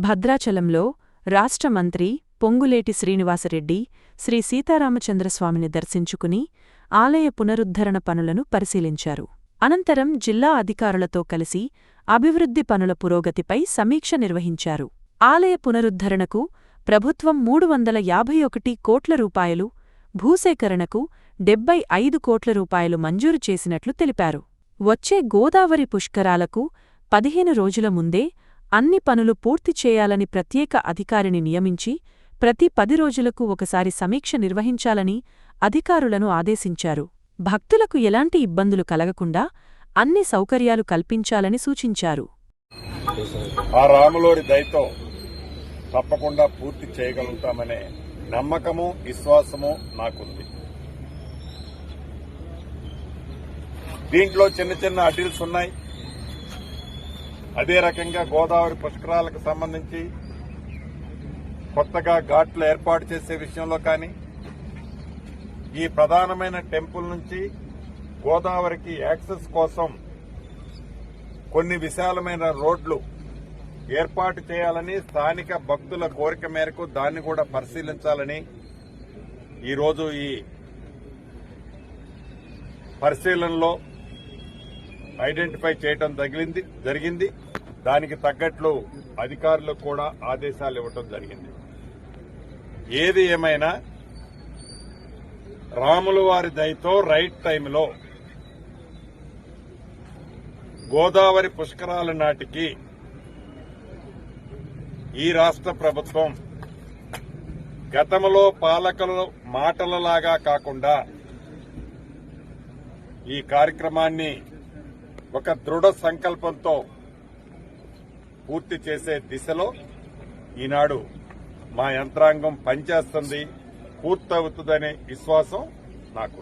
భద్రాచలంలో రాష్ట్ర మంత్రి పొంగులేటి శ్రీనివాసరెడ్డి శ్రీ సీతారామచంద్రస్వామిని దర్శించుకుని ఆలయ పునరుద్ధరణ పనులను పరిశీలించారు. అనంతరం జిల్లా అధికారులతో కలిసి అభివృద్ధి పనుల పురోగతిపై సమీక్ష నిర్వహించారు. ఆలయ పునరుద్ధరణకు ప్రభుత్వం 351 కోట్ల రూపాయలు, భూసేకరణకు 75 కోట్ల రూపాయలు మంజూరు చేసినట్లు తెలిపారు. వచ్చే గోదావరి పుష్కరాలకు 15 రోజుల ముందే అన్ని పనులు పూర్తి చేయాలని ప్రత్యేక అధికారిని నియమించి ప్రతి 10 రోజులకు ఒకసారి సమీక్ష నిర్వహించాలని అధికారులను ఆదేశించారు. భక్తులకు ఎలాంటి ఇబ్బందులు కలగకుండా అన్ని సౌకర్యాలు కల్పించాలని సూచించారు. ఆ రాములోరి దయతో తప్పకుండా పూర్తి చేయగలుగుతామనే నమ్మకము, విశ్వాసము నాకుంది. దీంట్లో చిన్న చిన్న అడ్డీల్స్ ఉన్నాయి. అదే రకంగా గోదావరి పుష్కరాలకు సంబంధించి కొత్తగా ఘాట్లు ఏర్పాటు చేసే విషయంలో కానీ, ఈ ప్రధానమైన టెంపుల్ నుంచి గోదావరికి యాక్సెస్ కోసం కొన్ని విశాలమైన రోడ్లు ఏర్పాటు చేయాలని స్థానిక భక్తుల కోరిక మేరకు దాన్ని కూడా పరిశీలించాలని ఈరోజు ఈ పరిశీలనలో ఐడెంటిఫై చేయడం జరిగింది. దానికి తగ్గట్లు అధికారులకు కూడా ఆదేశాలు ఇవ్వడం జరిగింది. ఏది ఏమైనా రాముల వారి దయతో రైట్ టైంలో గోదావరి పుష్కరాల నాటికి ఈ రాష్ట్ర ప్రభుత్వం గతంలో పాలకుల మాటలలాగా కాకుండా ఈ కార్యక్రమాన్ని ఒక దృఢ సంకల్పంతో పూర్తి చేసే దిశలో ఈనాడు మా యంత్రాంగం పనిచేస్తుంది, పూర్తవుతుందనే విశ్వాసం నాకు.